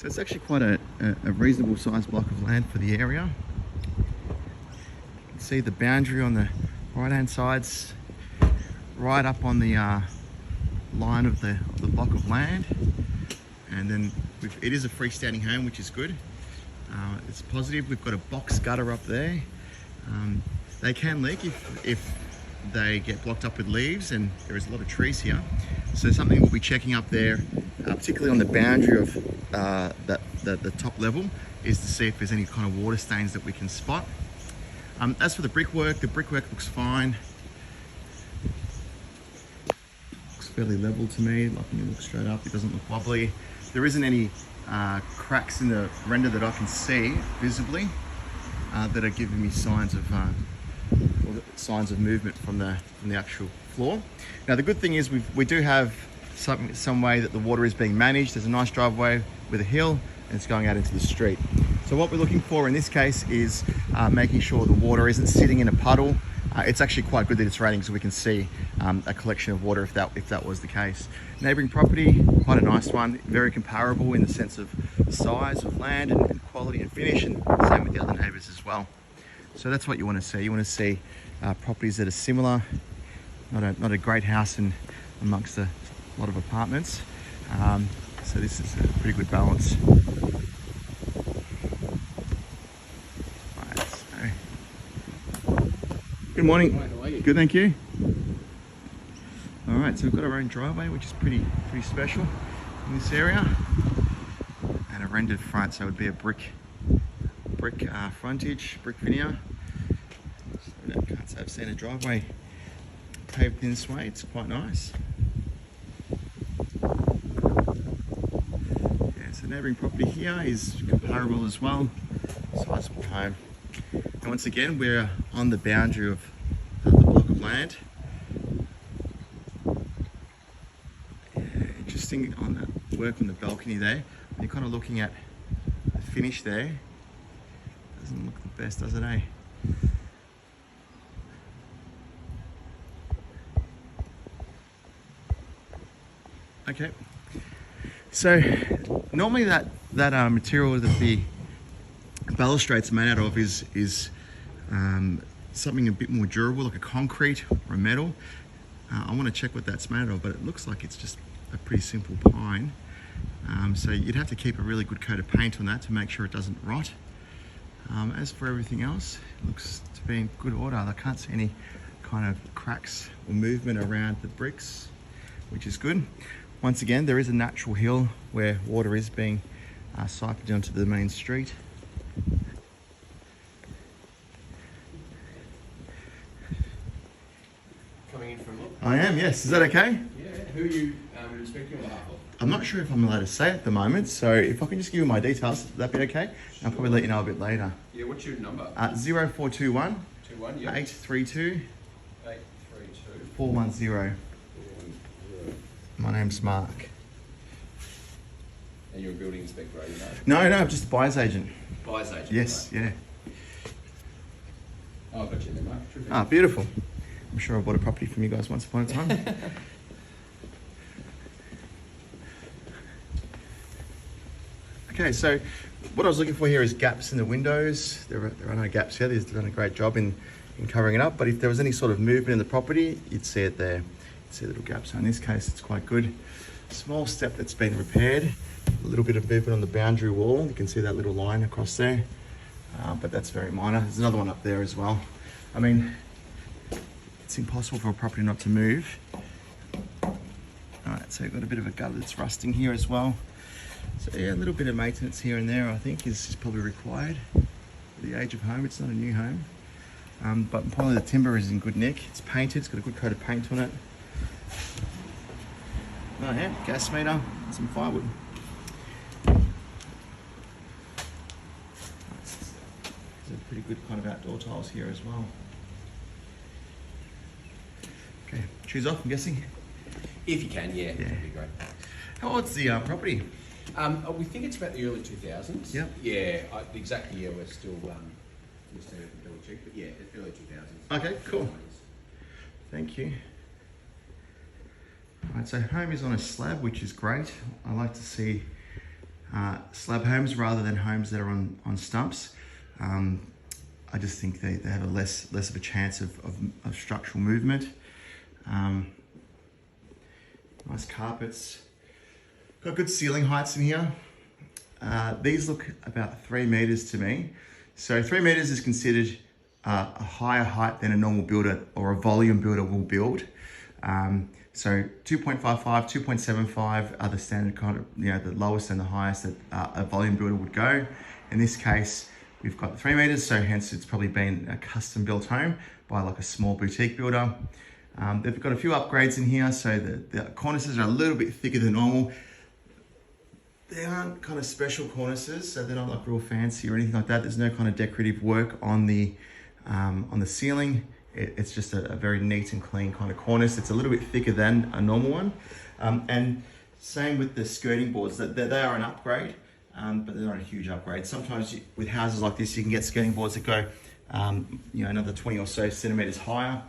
So it's actually quite a reasonable sized block of land for the area. You can see the boundary on the right hand side's right up on the line of the block of land, and then it is a freestanding home, which is good. It's positive. We've got a box gutter up there. They can leak if they get blocked up with leaves, and there is a lot of trees here. So something we'll be checking up there, particularly on the boundary of the top level, is to see if there's any kind of water stains that we can spot. As for the brickwork looks fine. Looks fairly level to me, like when you look straight up, it doesn't look wobbly. There isn't any cracks in the render that I can see visibly that are giving me signs of movement from the actual floor. Now the good thing is we do have some way that the water is being managed. There's a nice driveway with a hill, and it's going out into the street. So what we're looking for in this case is making sure the water isn't sitting in a puddle. It's actually quite good that it's raining, so we can see a collection of water if that was the case. Neighbouring property, quite a nice one, very comparable in the sense of size of land and quality and finish, and same with the other neighbours as well. So that's what you want to see. You want to see properties that are similar, not a great house amongst a lot of apartments. So this is a pretty good balance. Right, so. Good morning. How are you? Good, thank you. All right, so we've got our own driveway, which is pretty special in this area, and a rendered front, so it would be a brick frontage, brick veneer. So I can't say I've seen a driveway paved in this way. It's quite nice. Yeah, so neighbouring property here is comparable as well, sizable home. And once again, we're on the boundary of the block of land. Interesting on that work on the balcony there. When you're kind of looking at the finish there, doesn't look the best, does it, eh? Okay, so normally that material that the balustrade's made out of is something a bit more durable, like a concrete or a metal. I want to check what that's made of, but it looks like it's just a pretty simple pine. So you'd have to keep a really good coat of paint on that to make sure it doesn't rot. As for everything else, it looks to be in good order. I can't see any kind of cracks or movement around the bricks, which is good. Once again, there is a natural hill where water is being siphoned onto the main street. Coming in from look? I am, yes. Is that okay? Yeah. Who are you inspecting on behalf of? I'm not sure if I'm allowed to say at the moment, so if I can just give you my details, would that be okay? I'll probably let you know a bit later. Yeah, what's your number? 0421 21, yeah. 832 832 410. My name's Mark. And you're a building inspector, are you know? No, I'm just a buyer's agent. Buyer's agent? Yes, right. yeah. Oh, I've got you there, Mark. Terrific. Ah, beautiful. I'm sure I bought a property from you guys once upon a time. Okay, so what I was looking for here is gaps in the windows. There are no gaps here. They've done a great job in covering it up, but if there was any sort of movement in the property, you'd see it there. You'd see little gaps. So in this case, it's quite good. Small step that's been repaired. A little bit of movement on the boundary wall. You can see that little line across there, but that's very minor. There's another one up there as well. I mean, it's impossible for a property not to move. All right, so you've got a bit of a gutter that's rusting here as well. So yeah, a little bit of maintenance here and there, I think, is probably required for the age of home. It's not a new home, but probably the timber is in good nick. It's painted. It's got a good coat of paint on it. Oh yeah, gas meter, some firewood. There's a pretty good kind of outdoor tiles here as well. Okay, shoes off, I'm guessing. If you can, yeah. That'd be great. How old's the property? We think it's about the early 2000s. Yep. Yeah, the exact year we're still double check, but yeah, early 2000s. Okay, cool. Thank you. All right, so home is on a slab, which is great. I like to see slab homes rather than homes that are on stumps. I just think they have a less of a chance of structural movement. Nice carpets. Got good ceiling heights in here. These look about 3 meters to me. So 3 meters is considered a higher height than a normal builder or a volume builder will build. So 2.55, 2.75 are the standard kind of, the lowest and the highest that a volume builder would go. In this case, we've got 3 meters, so hence it's probably been a custom built home by like a small boutique builder. They've got a few upgrades in here, so the cornices are a little bit thicker than normal. They aren't kind of special cornices, so they're not like real fancy or anything like that. There's no kind of decorative work on the ceiling. It's just a very neat and clean kind of cornice. It's a little bit thicker than a normal one. And same with the skirting boards, that they are an upgrade, but they're not a huge upgrade. Sometimes with houses like this, you can get skirting boards that go another 20 or so centimeters higher.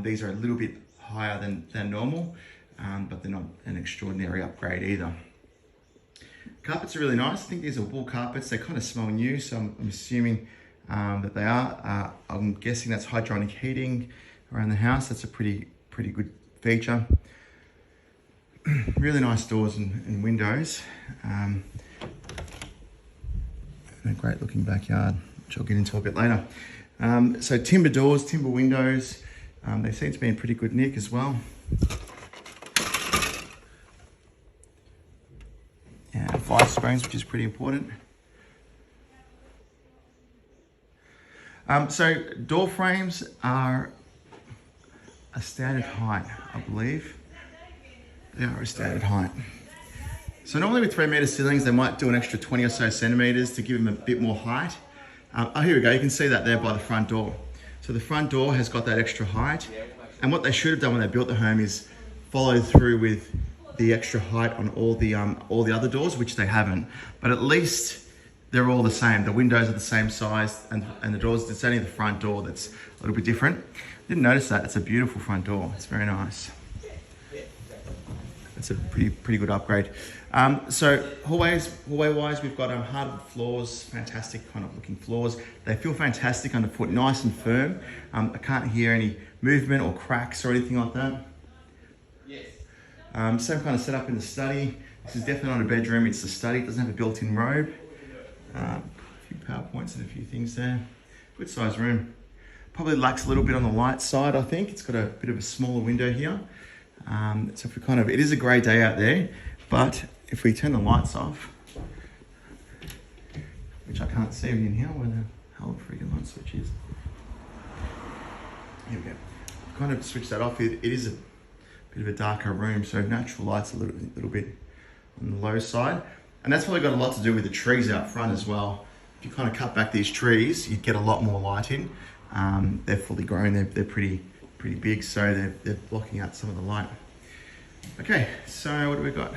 These are a little bit higher than normal, but they're not an extraordinary upgrade either. Carpets are really nice. I think these are wool carpets. They kind of smell new, so I'm assuming that they are. I'm guessing that's hydronic heating around the house. That's a pretty good feature. Really nice doors and windows. And a great looking backyard, which I'll get into a bit later. So timber doors, timber windows. They seem to be in pretty good nick as well. Yeah, fire springs, which is pretty important. So door frames are a standard height, I believe. They are a standard height. So normally with 3 meter ceilings, they might do an extra 20 or so centimeters to give them a bit more height. Oh, here we go. You can see that there by the front door. So the front door has got that extra height. And what they should have done when they built the home is followed through with the extra height on all the other doors, which they haven't. But at least they're all the same. The windows are the same size, and the doors, it's only the front door that's a little bit different. Didn't notice that. It's a beautiful front door. It's very nice. It's a pretty good upgrade. So hallway-wise, we've got hardwood floors, fantastic kind of looking floors. They feel fantastic underfoot, nice and firm. I can't hear any movement or cracks or anything like that. Same kind of setup in the study. This is definitely not a bedroom, it's the study. It doesn't have a built-in robe. A few PowerPoints and a few things there. Good size room. Probably lacks a little bit on the light side, I think. It's got a bit of a smaller window here. So if we it is a grey day out there, but if we turn the lights off, which I can't see in here where the hell the freaking light switch is. Here we go. Kind of switch that off. It is a bit of a darker room, so natural light's a little bit on the low side. And that's probably got a lot to do with the trees out front as well. If you kind of cut back these trees, you'd get a lot more light in. They're fully grown, they're pretty big, so they're blocking out some of the light. Okay, so what do we got?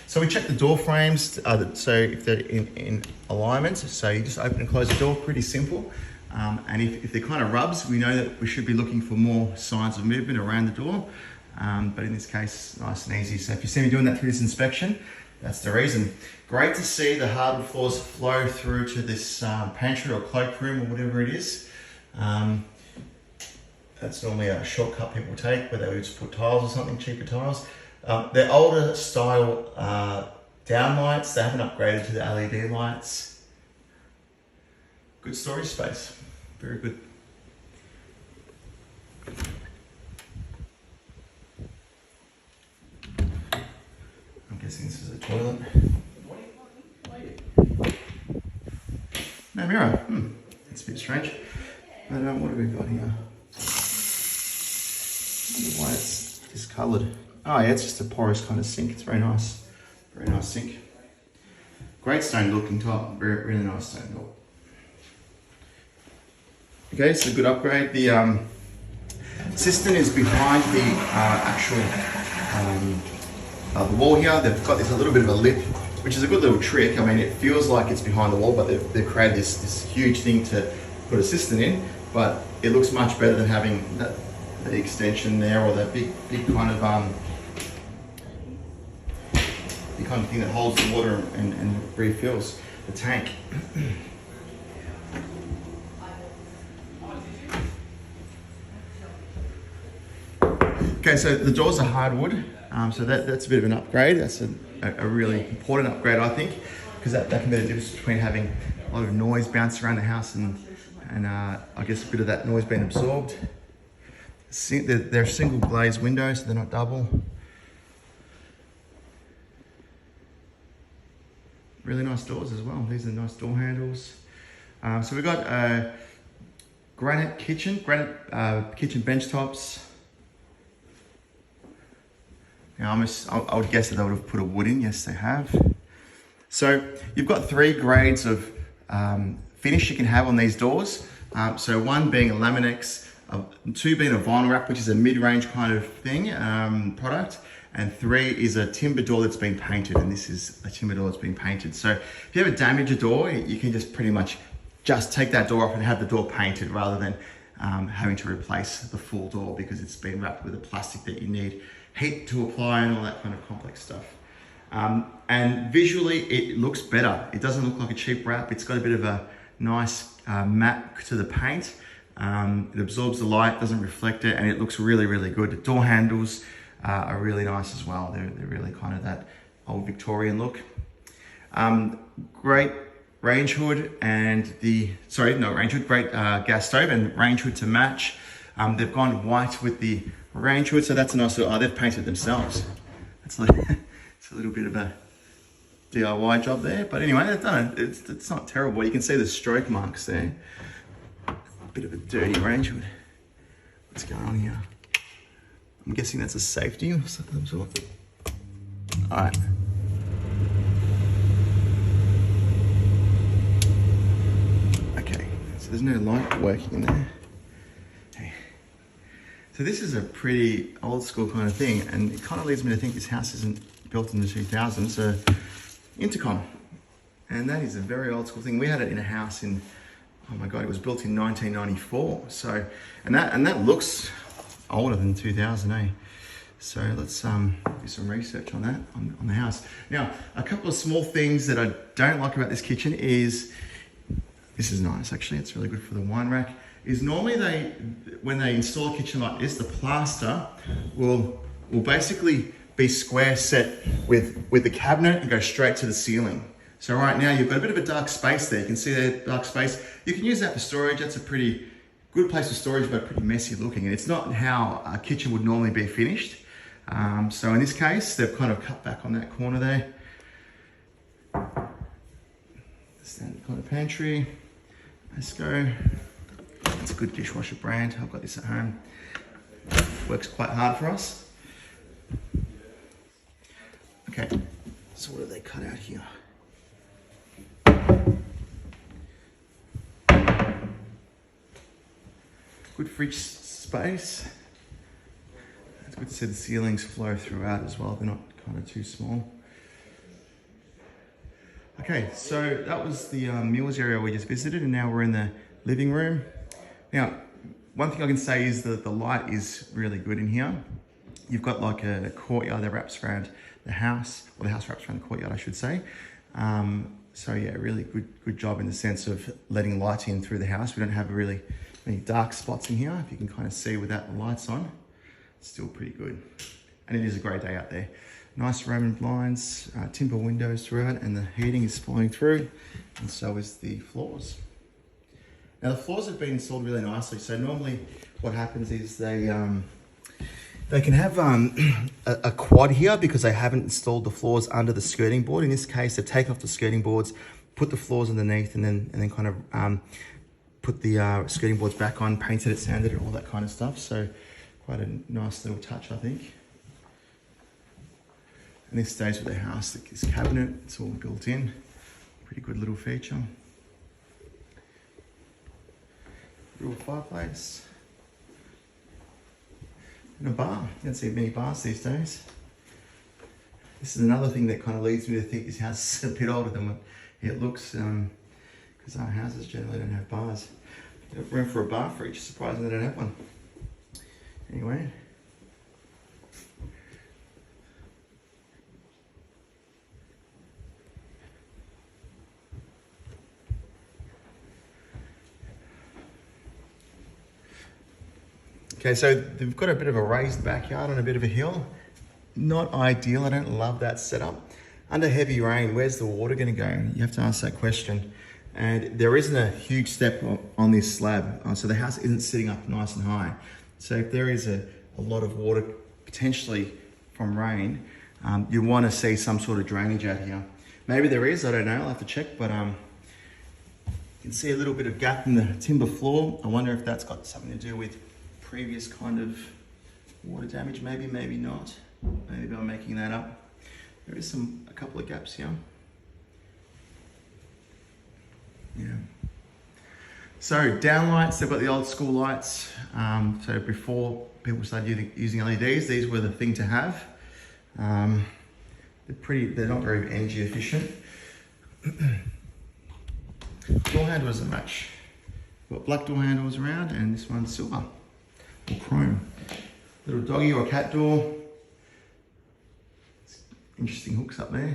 So we check the door frames, so if they're in alignment, so you just open and close the door, pretty simple. And if they're kind of rubs, we know that we should be looking for more signs of movement around the door. But in this case, nice and easy. So if you see me doing that through this inspection, that's the reason. Great to see the hardwood floors flow through to this pantry or cloakroom or whatever it is. That's normally a shortcut people take where they would just put tiles or something, cheaper tiles. They're older style down lights. They haven't upgraded to the LED lights. Good storage space, very good. I'm guessing this is a toilet. No mirror, that's a bit strange. But what have we got here? Why it's discoloured. Oh yeah, it's just a porous kind of sink. It's very nice sink. Great stone looking top, really nice stone door. Okay, so good upgrade. The cistern is behind the actual the wall here. They've got this a little bit of a lip, which is a good little trick. I mean, it feels like it's behind the wall, but they've created this huge thing to put a cistern in. But it looks much better than having the extension there, or that big kind of the kind of thing that holds the water and refills the tank. Okay, so the doors are hardwood, so that's a bit of an upgrade. That's a really important upgrade, I think, because that can be the difference between having a lot of noise bounce around the house and I guess a bit of that noise being absorbed. They're single glazed windows, so they're not double. Really nice doors as well. These are nice door handles. So we've got granite kitchen bench tops. Now I would guess that they would have put a wood in. Yes, they have. So you've got 3 grades of finish you can have on these doors. So 1 being a Laminex, 2 being a vinyl wrap, which is a mid-range kind of thing, product, and 3 is a timber door that's been painted, and this is a timber door that's been painted. So if you ever damage a door, you can just pretty much just take that door off and have the door painted rather than having to replace the full door because it's been wrapped with a plastic that you need heat to apply and all that kind of complex stuff. And visually it looks better. It doesn't look like a cheap wrap. It's got a bit of a nice matte to the paint. It absorbs the light, doesn't reflect it, and it looks really, really good. The door handles are really nice as well. They're really kind of that old Victorian look. Great range hood and great gas stove and range hood to match. They've gone white with the range hood, so that's a nice little, they've painted themselves. It's a little bit of a DIY job there, but anyway, they've done it. It's not terrible. You can see the stroke marks there. Bit of a dirty range hood. What's going on here? I'm guessing that's a safety or something. All right. Okay, so there's no light working in there. Okay. So this is a pretty old school kind of thing, and it kind of leads me to think this house isn't built in the 2000s. So intercom, and that is a very old school thing. We had it in a house in, oh my God, it was built in 1994. So, and that looks older than 2000, eh? So let's do some research on that, on the house. Now, a couple of small things that I don't like about this kitchen is, this is nice actually, it's really good for the wine rack, is normally when they install a kitchen like this, the plaster will basically be square set with the cabinet and go straight to the ceiling. So right now you've got a bit of a dark space there. You can see that dark space. You can use that for storage. That's a pretty good place for storage, but pretty messy looking. And it's not how a kitchen would normally be finished. So in this case, they've kind of cut back on that corner there. Standard kind of pantry. Let's go. It's a good dishwasher brand. I've got this at home. Works quite hard for us. Okay, so what have they cut out here? Good fridge space. It's good to see the ceilings flow throughout as well. They're not kind of too small. Okay, so that was the meals area we just visited, and now we're in the living room. Now, one thing I can say is that the light is really good in here. You've got like a courtyard that wraps around the house, or the house wraps around the courtyard, I should say. So yeah, really good job in the sense of letting light in through the house. We don't have really many dark spots in here. If you can kind of see without the lights on, it's still pretty good. And it is a great day out there. Nice Roman blinds, timber windows throughout, and the heating is flowing through, and so is the floors. Now the floors have been installed really nicely. So normally what happens is they can have a quad here because they haven't installed the floors under the skirting board. In this case, they've taken off the skirting boards, put the floors underneath, and then kind of put the skirting boards back on, painted it, sanded it, all that kind of stuff. So quite a nice little touch, I think. And this stays with the house. This cabinet, it's all built in. Pretty good little feature. Little fireplace. And a bar. You don't see many bars these days. This is another thing that kind of leads me to think this house is a bit older than what it looks, because our houses generally don't have bars. Got room for a bar fridge. Surprising they don't have one. Anyway. Okay, so they've got a bit of a raised backyard on a bit of a hill. Not ideal, I don't love that setup. Under heavy rain, where's the water gonna go? You have to ask that question. And there isn't a huge step on this slab, so the house isn't sitting up nice and high. So if there is a lot of water potentially from rain, you want to see some sort of drainage out here. Maybe there is, I don't know, I'll have to check, but you can see a little bit of gap in the timber floor. I wonder if that's got something to do with previous kind of water damage, maybe, maybe not. Maybe I'm making that up. There is a couple of gaps here. Yeah. So downlights, they've got the old school lights. So before people started using LEDs, these were the thing to have. They're not very energy efficient. Door handles are match. Got black door handles around, and this one's silver or chrome. Little doggy or cat door. Interesting hooks up there.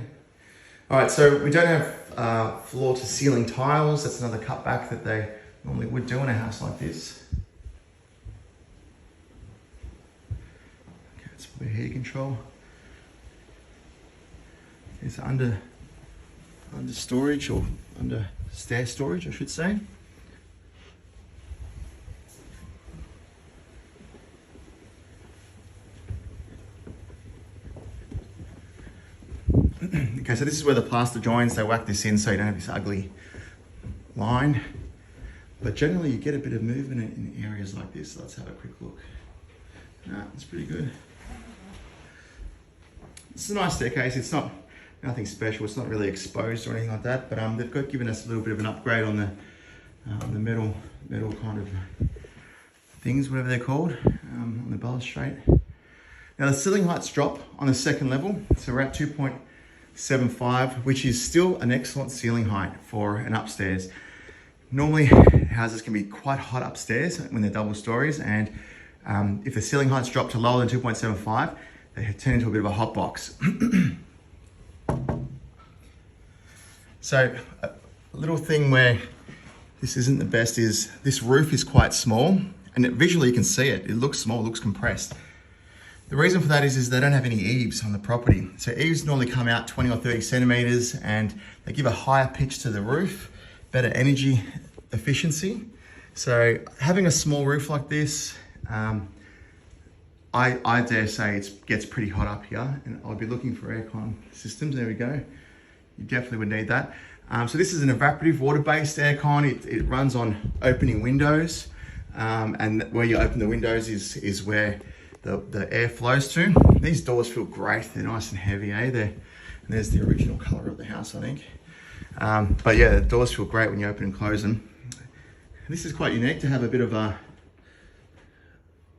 All right, so we don't have floor to ceiling tiles. That's another cutback that they normally would do in a house like this. Okay, it's probably heating control. It's under storage, or under stair storage, I should say. Okay, so this is where the plaster joins. They whack this in so you don't have this ugly line. But generally you get a bit of movement in areas like this. Let's have a quick look. It's pretty good. It's a nice staircase. It's not nothing special. It's not really exposed or anything like that. But they've given us a little bit of an upgrade on the metal kind of things, whatever they're called, on the balustrade. Now the ceiling heights drop on the second level, so we're at 2.75, which is still an excellent ceiling height for an upstairs. Normally houses can be quite hot upstairs when they're double stories, and if the ceiling heights drop to lower than 2.75, they turn into a bit of a hot box. So a little thing where this isn't the best is this roof is quite small, and visually you can see it. It looks small, it looks compressed. The reason for that is they don't have any eaves on the property. So eaves normally come out 20 or 30 centimeters, and they give a higher pitch to the roof, better energy efficiency. So having a small roof like this, I dare say it gets pretty hot up here, and I'll be looking for aircon systems. There we go. You definitely would need that. So this is an evaporative water-based aircon. It runs on opening windows, and where you open the windows is where the air flows to. These doors feel great. They're nice and heavy, eh? And there's the original color of the house, I think. But yeah, the doors feel great when you open and close them. This is quite unique to have a bit of a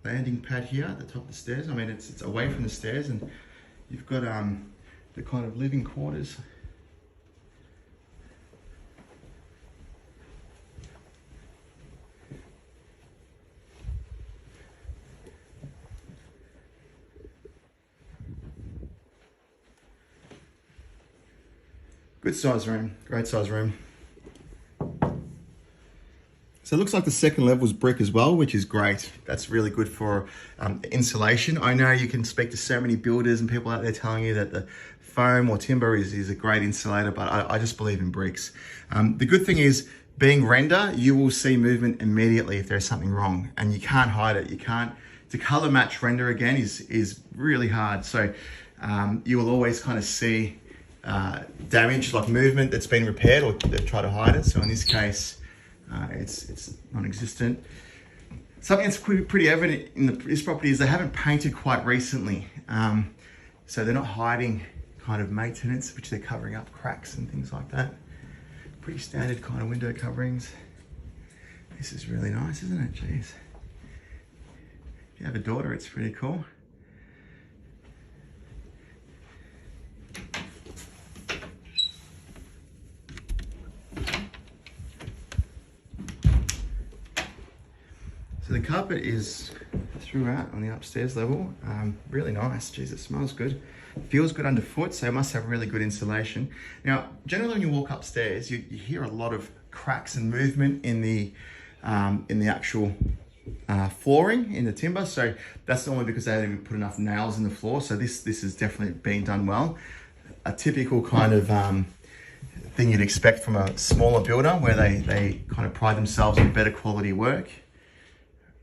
landing pad here at the top of the stairs. I mean, it's away from the stairs, and you've got the kind of living quarters. Good size room, great size room. So it looks like the second level is brick as well, which is great. That's really good for insulation. I know you can speak to so many builders and people out there telling you that the foam or timber is a great insulator, but I just believe in bricks. The good thing is, being render, you will see movement immediately if there's something wrong, and you can't hide it. To color match render again is really hard. So you will always kind of see damage, like movement that's been repaired, or they've tried to hide it. So in this case, it's non-existent. Something that's pretty evident in this property is they haven't painted quite recently. So they're not hiding kind of maintenance, which they're covering up cracks and things like that. Pretty standard kind of window coverings. This is really nice, isn't it? Jeez. If you have a daughter, it's pretty cool. So the carpet is throughout on the upstairs level. Really nice. Jeez, it smells good. Feels good underfoot, so it must have really good insulation. Now, generally when you walk upstairs, you hear a lot of cracks and movement in the actual flooring in the timber. So that's normally because they haven't put enough nails in the floor. So this has definitely been done well. A typical kind of thing you'd expect from a smaller builder, where they kind of pride themselves on better quality work,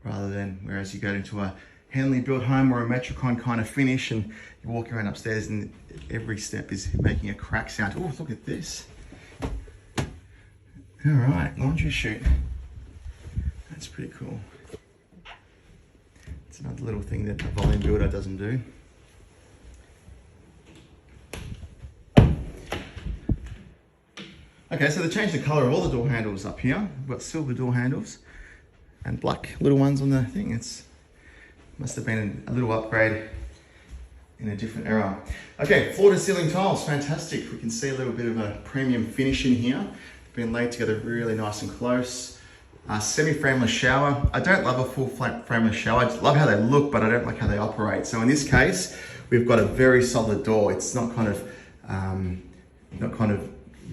rather than whereas you go into a Henley built home or a Metricon kind of finish and you're walking around upstairs and every step is making a crack sound. Oh, look at this. All right, laundry chute. That's pretty cool. It's another little thing that a volume builder doesn't do. Okay, so they changed the color of all the door handles up here. We've got silver door handles and black little ones on the thing. Must have been a little upgrade in a different era. Okay, floor to ceiling tiles, fantastic. We can see a little bit of a premium finish in here. Been laid together really nice and close. Semi-frameless shower. I don't love a full frameless shower. I love how they look, but I don't like how they operate. So in this case, we've got a very solid door. It's not kind of,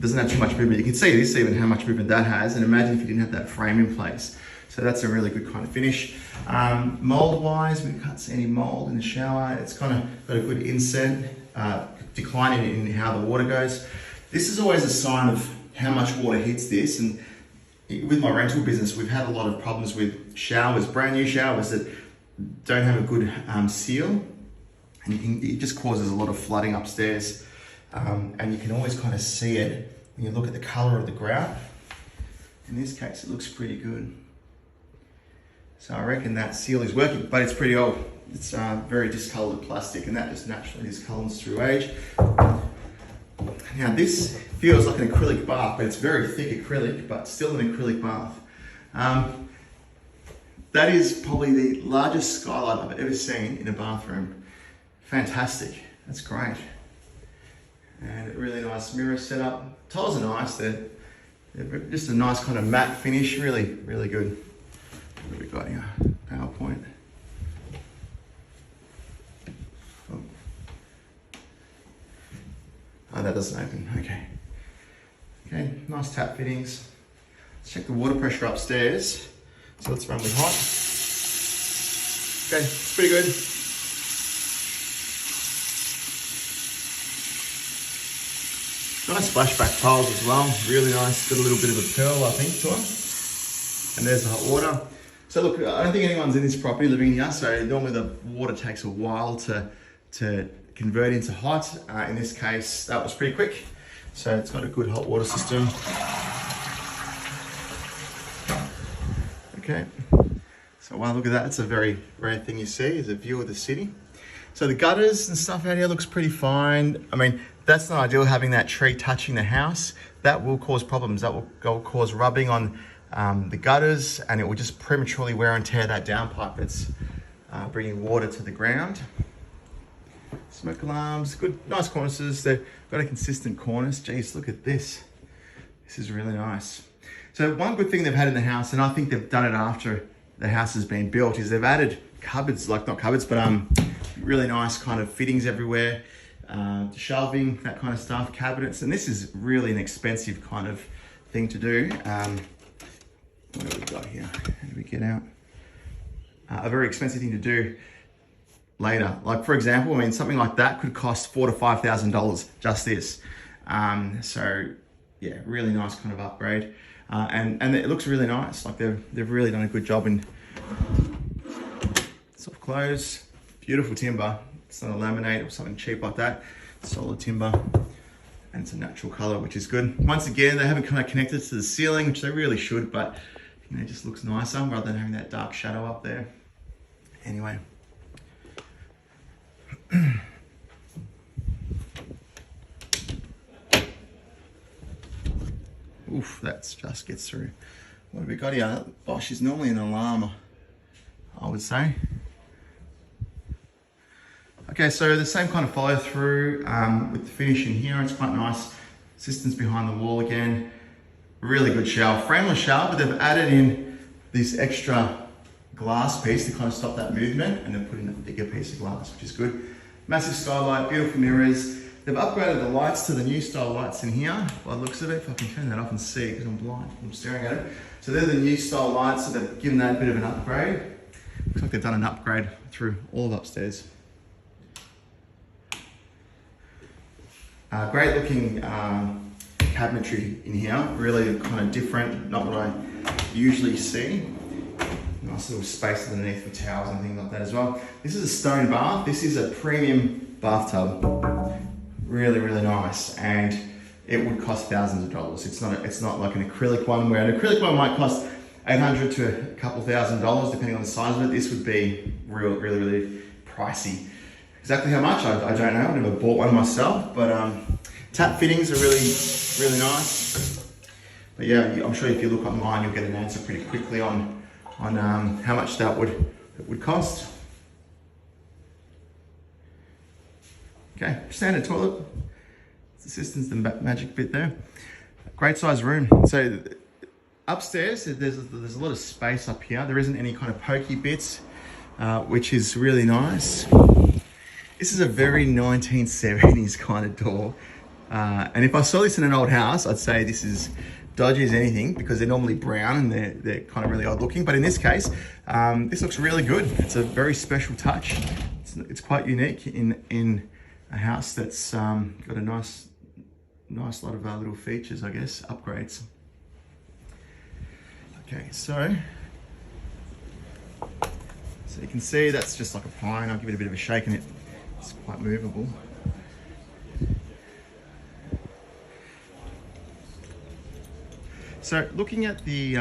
doesn't have too much movement. You can see this, even how much movement that has, and imagine if you didn't have that frame in place. So that's a really good kind of finish. Mold-wise, we can't see any mold in the shower. It's kind of got a good inset, decline in how the water goes. This is always a sign of how much water hits this, and with my rental business, we've had a lot of problems with showers, brand new showers that don't have a good seal, and it just causes a lot of flooding upstairs. And you can always kind of see it when you look at the color of the grout. In this case, it looks pretty good. So I reckon that seal is working, but it's pretty old. It's very discolored plastic, and that just naturally discolors through age. Now this feels like an acrylic bath, but it's very thick acrylic, but still an acrylic bath. That is probably the largest skylight I've ever seen in a bathroom. Fantastic, that's great. And a really nice mirror setup. Tiles are nice, they're just a nice kind of matte finish, really, really good. What have we got here? PowerPoint. Oh, that doesn't open, okay. Okay, nice tap fittings. Let's check the water pressure upstairs. So let's run with hot. Okay, it's pretty good. Nice splashback tiles as well, really nice. Got a little bit of a pearl, I think, to them. And there's the hot water. So look, I don't think anyone's in this property living here, so normally the water takes a while to convert into hot. In this case, that was pretty quick. So it's got a good hot water system. Okay, so wow, look at that. It's a very rare thing you see, is a view of the city. So the gutters and stuff out here looks pretty fine. I mean, that's not ideal, having that tree touching the house. That will cause problems. That will cause rubbing on the gutters, and it will just prematurely wear and tear that downpipe. It's bringing water to the ground. Smoke alarms, good, nice cornices. They've got a consistent cornice. Geez, look at this. This is really nice. So one good thing they've had in the house, and I think they've done it after the house has been built, is they've added cupboards, like not cupboards, but really nice kind of fittings everywhere, shelving, that kind of stuff, cabinets. And this is really an expensive kind of thing to do. What have we got here? How do we get out? A very expensive thing to do later. Like for example, I mean, something like that could cost $4,000 to $5,000, just this. So yeah, really nice kind of upgrade. And it looks really nice. Like they've really done a good job in soft close, beautiful timber. It's not a laminate or something cheap like that. Solid timber, and it's a natural color, which is good. Once again, they haven't kind of connected to the ceiling, which they really should, but you know, it just looks nicer rather than having that dark shadow up there. Anyway. Oof, that just gets through. What have we got here? Bosch is normally an alarm, I would say. Okay, so the same kind of follow through with the finish in here. It's quite nice. Systems behind the wall again. Really good shower, frameless shower, but they've added in this extra glass piece to kind of stop that movement, and then put in a bigger piece of glass, which is good. Massive skylight, beautiful mirrors. They've upgraded the lights to the new style lights in here. By the looks of it, if I can turn that off and see, because I'm blind, I'm staring at it. So they're the new style lights, so they've given that a bit of an upgrade. Looks like they've done an upgrade through all of upstairs. Great looking cabinetry in here, really kind of different, not what I usually see. Nice little space underneath for towels and things like that as well. This is a stone bath. This is a premium bathtub. Really, really nice, and it would cost thousands of dollars. It's not like an acrylic one, where an acrylic one might cost $800 to a couple $1,000 depending on the size of it. This would be really pricey. Exactly how much, I don't know. I've never bought one myself, but tap fittings are really nice. But yeah, I'm sure if you look online, you'll get an answer pretty quickly on how much that would cost. Okay, standard toilet. Assistant's the magic bit there. Great size room. So upstairs, there's a lot of space up here. There isn't any kind of pokey bits, which is really nice. This is a very 1970s kind of door. And if I saw this in an old house, I'd say this is dodgy as anything, because they're normally brown and they're kind of really odd looking. But in this case, this looks really good. It's a very special touch. It's quite unique in a house that's got a nice lot of little features, I guess, upgrades. Okay, so you can see that's just like a pine. I'll give it a bit of a shake and it's quite movable. So looking at the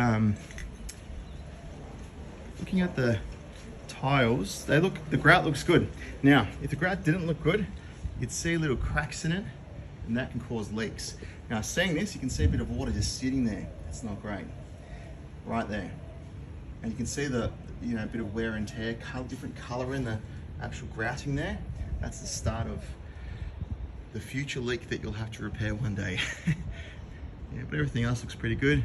tiles, the grout looks good. Now, if the grout didn't look good, you'd see little cracks in it, and that can cause leaks. Now, seeing this, you can see a bit of water just sitting there. It's not great, right there. And you can see the, bit of wear and tear, different color in the actual grouting there. That's the start of the future leak that you'll have to repair one day. Yeah, but everything else looks pretty good.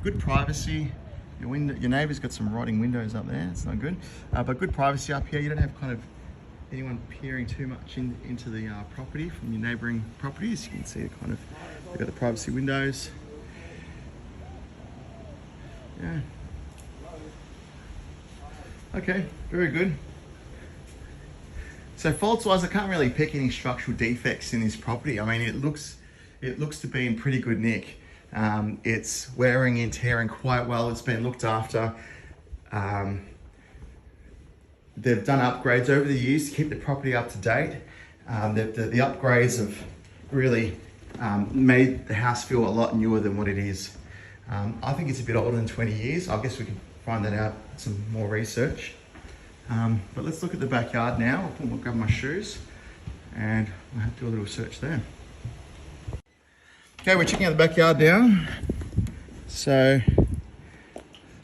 Good privacy. Your neighbour's got some rotting windows up there. It's not good, but good privacy up here. You don't have kind of anyone peering too much into the property from your neighbouring properties. You can see they've got the privacy windows. Yeah. Okay, very good. So faults-wise, I can't really pick any structural defects in this property. I mean, it looks to be in pretty good nick. It's wearing and tearing quite well. It's been looked after. They've done upgrades over the years to keep the property up to date. The upgrades have really made the house feel a lot newer than what it is. I think it's a bit older than 20 years. I guess we can find that out with some more research. But let's look at the backyard now. I'll grab my shoes and we'll have to do a little search there. Okay, we're checking out the backyard now. So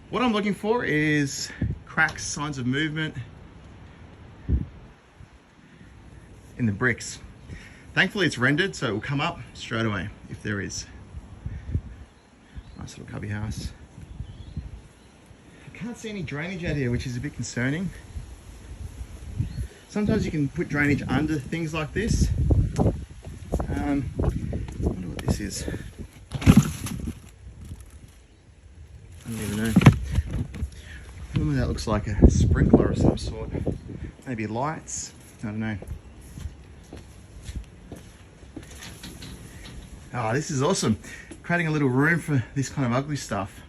what I'm looking for is cracks, signs of movement in the bricks. Thankfully it's rendered, so it will come up straight away if there is. Nice little cubby house. I can't see any drainage out here, which is a bit concerning. Sometimes you can put drainage under things like this. I wonder what this is. I don't even know. Maybe that looks like a sprinkler of some sort. Maybe lights. I don't know. Oh, this is awesome. Creating a little room for this kind of ugly stuff.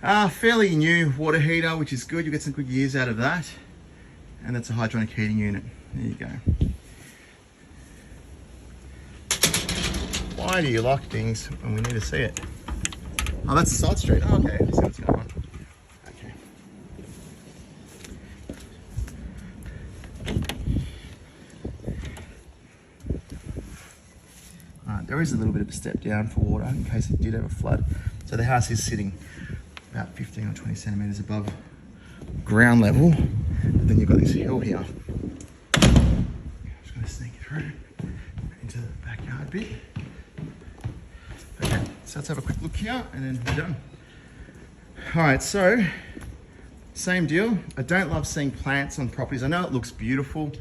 Fairly new water heater, which is good. You get some good years out of that. And that's a hydronic heating unit. There you go. Why do you lock things when we need to see it? Oh, that's the side street. Oh, okay, I see what's going on. There is a little bit of a step down for water in case it did have a flood. So the house is sitting about 15 or 20 centimetres above ground level. But then you've got this hill here. I'm just going to sneak through into the backyard bit. Okay, so let's have a quick look here and then we're done. All right, so same deal. I don't love seeing plants on properties. I know it looks beautiful,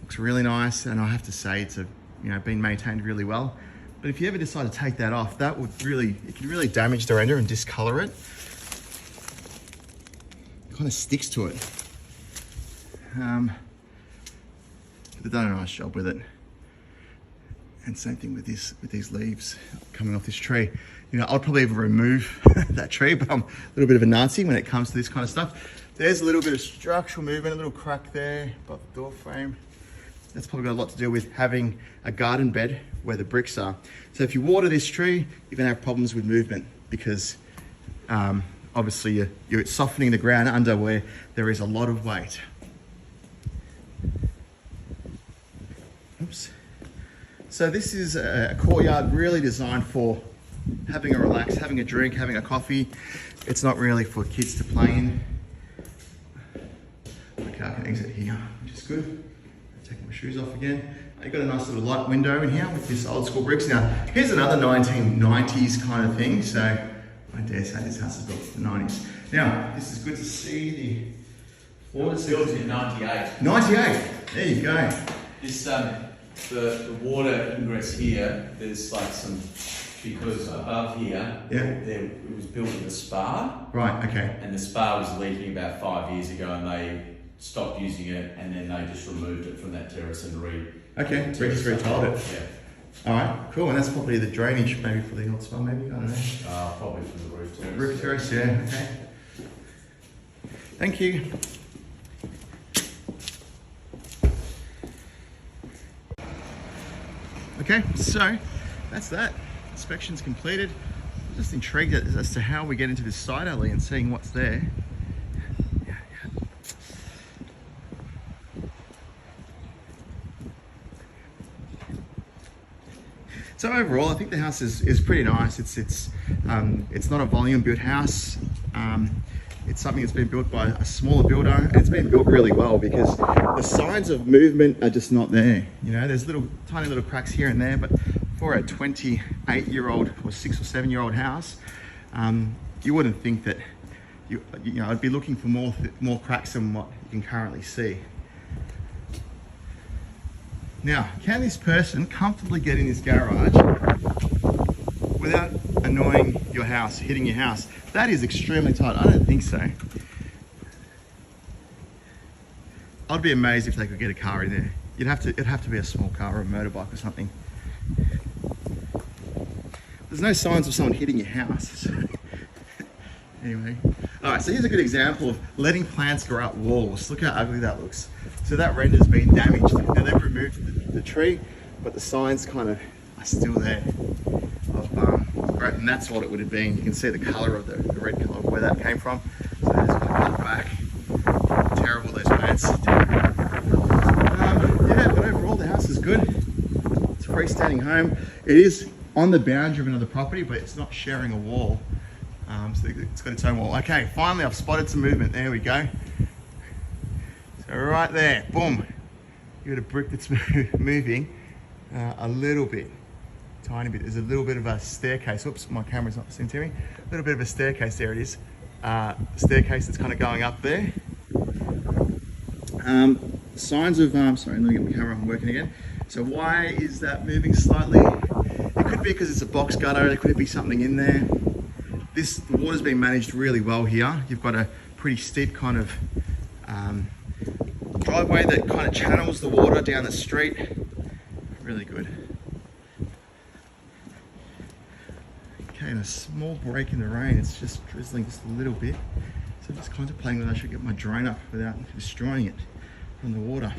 looks really nice, and I have to say it's a been maintained really well. But if you ever decide to take that off, it can really damage the render and discolor it. It kind of sticks to it. They've done a nice job with it. And same thing with these leaves coming off this tree. I'll probably even remove that tree, but I'm a little bit of a Nazi when it comes to this kind of stuff. There's a little bit of structural movement, a little crack there above the door frame. That's probably got a lot to do with having a garden bed where the bricks are. So if you water this tree, you're gonna have problems with movement because obviously you're softening the ground under where there is a lot of weight. Oops. So this is a courtyard really designed for having a relax, having a drink, having a coffee. It's not really for kids to play in. Okay, I can exit here, which is good. Taking my shoes off again. You've got a nice little light window in here with this old school bricks. Now, here's another 1990s kind of thing. So I dare say this house is built in the 90s. Now, this is good to see the floor. It was built in 98. 98, there you go. This, the water ingress here, there's like some, because above here, it was built with a spa. Right, okay. And the spa was leaking about 5 years ago and they stopped using it and then they just removed it from that terrace and just retiled it. Yeah. All right, cool. And that's probably the drainage maybe for the old spa, maybe, I don't know. Probably from the roof terrace. Roof terrace, yeah, okay. Thank you. Okay, so that's that. Inspection's completed. I'm just intrigued as to how we get into this side alley and seeing what's there. So overall, I think the house is pretty nice. It's not a volume built house. It's something that's been built by a smaller builder, and it's been built really well because the signs of movement are just not there. There's tiny little cracks here and there, but for a 28-year-old or 6 or 7-year-old house, you wouldn't think that I'd be looking for more cracks than what you can currently see. Now, can this person comfortably get in this garage without annoying your house, hitting your house? That is extremely tight. I don't think so. I'd be amazed if they could get a car in there. It'd have to be a small car or a motorbike or something. There's no signs of someone hitting your house. So. Anyway, all right, so here's a good example of letting plants grow up walls. Look how ugly that looks. So that render's been damaged. Now they've removed the tree, but the signs kind of are still there. Right, and that's what it would have been. You can see the color of the red color of where that came from. So they're just going to cut back. Terrible, those plants. Yeah, but overall the house is good. It's a freestanding home. It is on the boundary of another property, but it's not sharing a wall. So it's got its own wall. Okay, finally I've spotted some movement. There we go. So right there, boom. You got a brick that's moving a little bit, tiny bit. There's a little bit of a staircase. Oops, my camera's not listening to me. A little bit of a staircase, there it is. Staircase that's kind of going up there. Signs of, sorry, let me get my camera working again. So why is that moving slightly? It could be because it's a box gutter. There could be something in there. The water's been managed really well here. You've got a pretty steep kind of driveway that kind of channels the water down the street. Really good. Okay, and a small break in the rain. It's just drizzling just a little bit. So I'm just contemplating whether I should get my drain up without destroying it from the water.